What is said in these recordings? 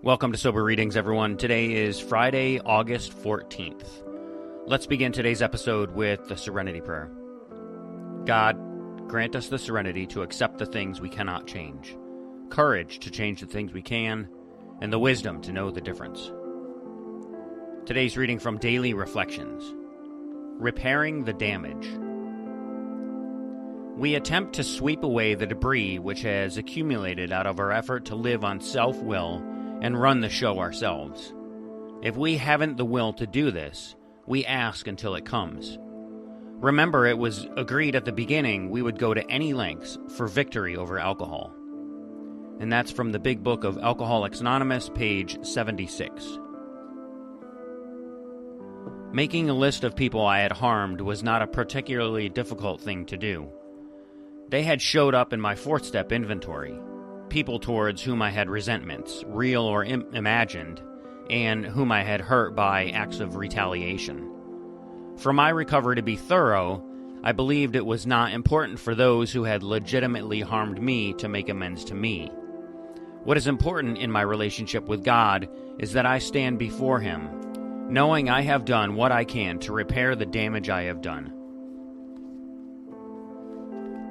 Welcome to Sober Readings, everyone. Today is Friday, August 14th. Let's begin today's episode with the Serenity Prayer. God, grant us the serenity to accept the things we cannot change, courage to change the things we can, and the wisdom to know the difference. Today's reading from Daily Reflections. Repairing the damage. We attempt to sweep away the debris which has accumulated out of our effort to live on self-will and run the show ourselves. If we haven't the will to do this, we ask until it comes. Remember, it was agreed at the beginning we would go to any lengths for victory over alcohol. And that's from the Big Book of Alcoholics Anonymous, page 76. Making a list of people I had harmed was not a particularly difficult thing to do. They had showed up in my fourth step inventory, people towards whom I had resentments, real or imagined, and whom I had hurt by acts of retaliation. For my recovery to be thorough, I believed it was not important for those who had legitimately harmed me to make amends to me. What is important in my relationship with God is that I stand before Him, knowing I have done what I can to repair the damage I have done.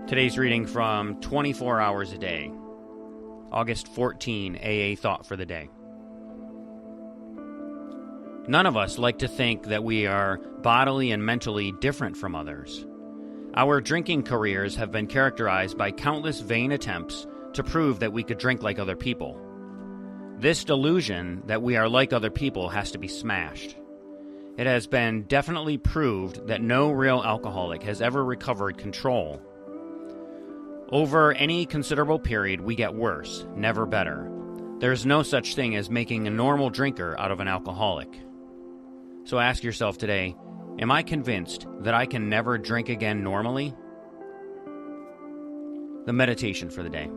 Today's reading from 24 Hours a Day, August 14, AA Thought for the Day. None of us like to think that we are bodily and mentally different from others. Our drinking careers have been characterized by countless vain attempts to prove that we could drink like other people. This delusion that we are like other people has to be smashed. It has been definitely proved that no real alcoholic has ever recovered control. Over any considerable period, we get worse, never better. There is no such thing as making a normal drinker out of an alcoholic. So ask yourself today, am I convinced that I can never drink again normally? The meditation for the day.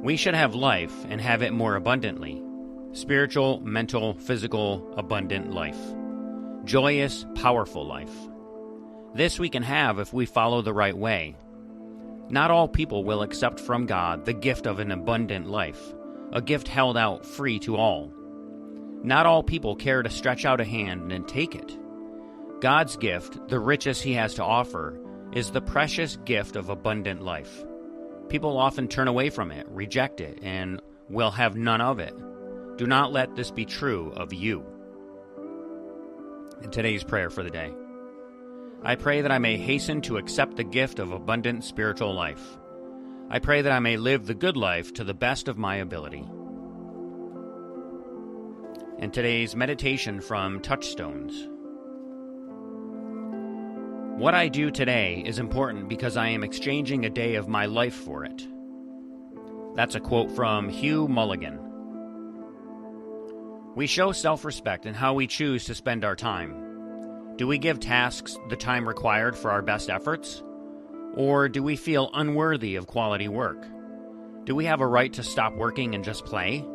We should have life and have it more abundantly. Spiritual, mental, physical, abundant life. Joyous, powerful life. This we can have if we follow the right way. Not all people will accept from God the gift of an abundant life, a gift held out free to all. Not all people care to stretch out a hand and take it. God's gift, the richest He has to offer, is the precious gift of abundant life. People often turn away from it, reject it, and will have none of it. Do not let this be true of you. In today's prayer for the day, I pray that I may hasten to accept the gift of abundant spiritual life. I pray that I may live the good life to the best of my ability. And today's meditation from Touchstones. What I do today is important because I am exchanging a day of my life for it. That's a quote from Hugh Mulligan. We show self-respect in how we choose to spend our time. Do we give tasks the time required for our best efforts? Or do we feel unworthy of quality work? Do we have a right to stop working and just play?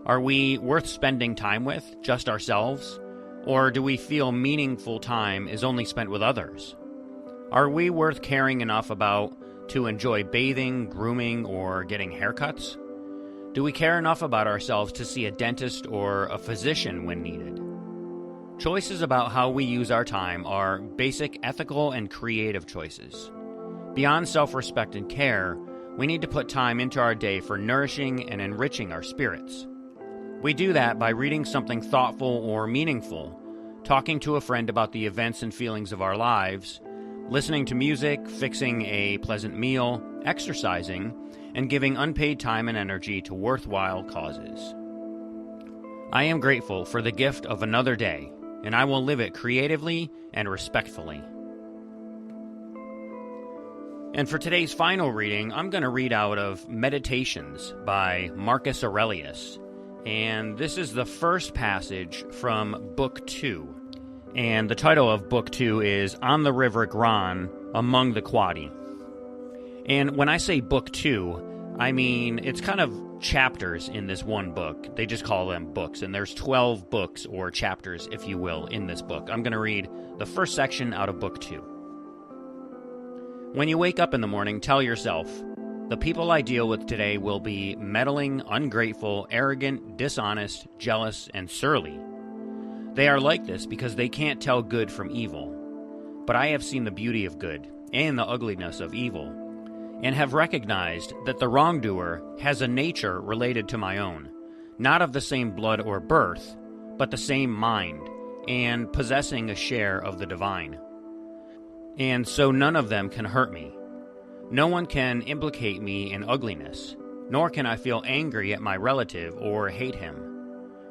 Are we worth spending time with, just ourselves? Or do we feel meaningful time is only spent with others? Are we worth caring enough about to enjoy bathing, grooming, or getting haircuts? Do we care enough about ourselves to see a dentist or a physician when needed? Choices about how we use our time are basic ethical and creative choices. Beyond self-respect and care, we need to put time into our day for nourishing and enriching our spirits. We do that by reading something thoughtful or meaningful, talking to a friend about the events and feelings of our lives, listening to music, fixing a pleasant meal, exercising, and giving unpaid time and energy to worthwhile causes. I am grateful for the gift of another day, and I will live it creatively and respectfully. And for today's final reading, I'm going to read out of Meditations by Marcus Aurelius. And this is the first passage from Book 2. And the title of Book 2 is On the River Gran, Among the Quadi. And when I say Book 2, I mean it's kind of chapters in this one book. They just call them books, and there's 12 books or chapters, if you will, in this book. I'm going to read the first section out of Book 2. When you wake up in the morning, tell yourself, The people I deal with today will be meddling, ungrateful, arrogant, dishonest, jealous, and surly. They are like this because they can't tell good from evil. But I have seen the beauty of good and the ugliness of evil, and have recognized that the wrongdoer has a nature related to my own, not of the same blood or birth, but the same mind, and possessing a share of the divine. And so none of them can hurt me. No one can implicate me in ugliness, nor can I feel angry at my relative or hate him.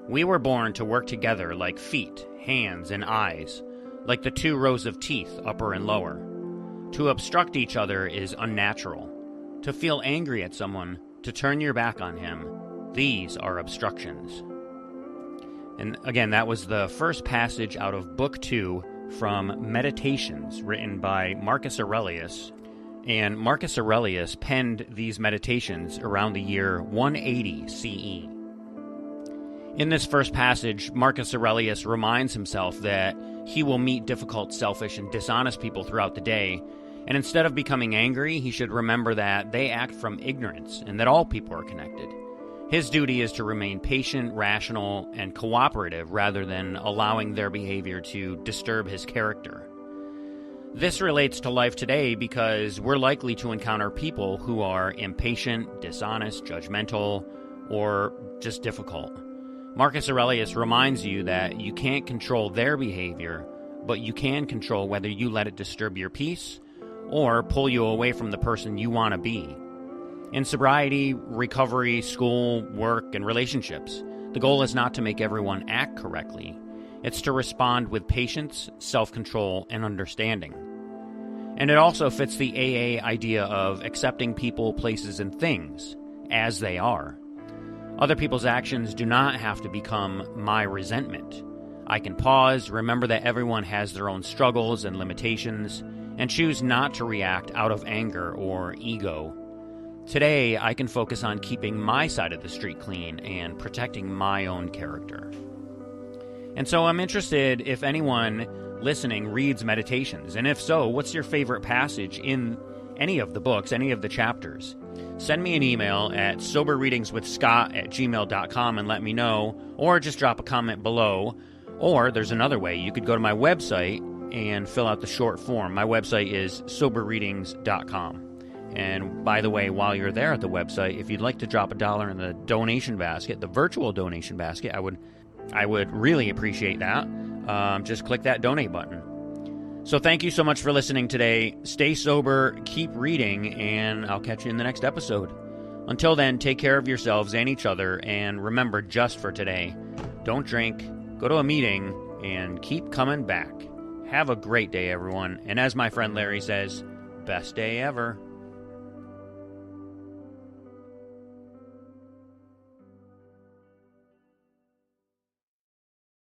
We were born to work together like feet, hands, and eyes, like the 2 rows of teeth, upper and lower. To obstruct each other is unnatural. To feel angry at someone, to turn your back on him, these are obstructions. And again, that was the first passage out of Book 2 from Meditations, written by Marcus Aurelius. And Marcus Aurelius penned these meditations around the year 180 CE. In this first passage, Marcus Aurelius reminds himself that he will meet difficult, selfish, and dishonest people throughout the day, and instead of becoming angry, he should remember that they act from ignorance and that all people are connected. His duty is to remain patient, rational, and cooperative rather than allowing their behavior to disturb his character. This relates to life today because we're likely to encounter people who are impatient, dishonest, judgmental, or just difficult. Marcus Aurelius reminds you that you can't control their behavior, but you can control whether you let it disturb your peace or pull you away from the person you want to be. In sobriety, recovery, school, work, and relationships, the goal is not to make everyone act correctly. It's to respond with patience, self-control, and understanding. And it also fits the AA idea of accepting people, places, and things as they are. Other people's actions do not have to become my resentment. I can pause, remember that everyone has their own struggles and limitations, and choose not to react out of anger or ego. Today, I can focus on keeping my side of the street clean and protecting my own character. And so I'm interested if anyone listening reads Meditations, and if so, what's your favorite passage in any of the books, any of the chapters? Send me an email at soberreadingswithscott@gmail.com and let me know, or just drop a comment below. Or there's another way. You could go to my website and fill out the short form. My website is soberreadings.com. And by the way, while you're there at the website, if you'd like to drop $1 in the donation basket, the virtual donation basket, I would really appreciate that. Just click that donate button. So thank you so much for listening today. Stay sober, keep reading, and I'll catch you in the next episode. Until then, take care of yourselves and each other, and remember, just for today, don't drink, go to a meeting, and keep coming back. Have a great day, everyone. And as my friend Larry says, best day ever.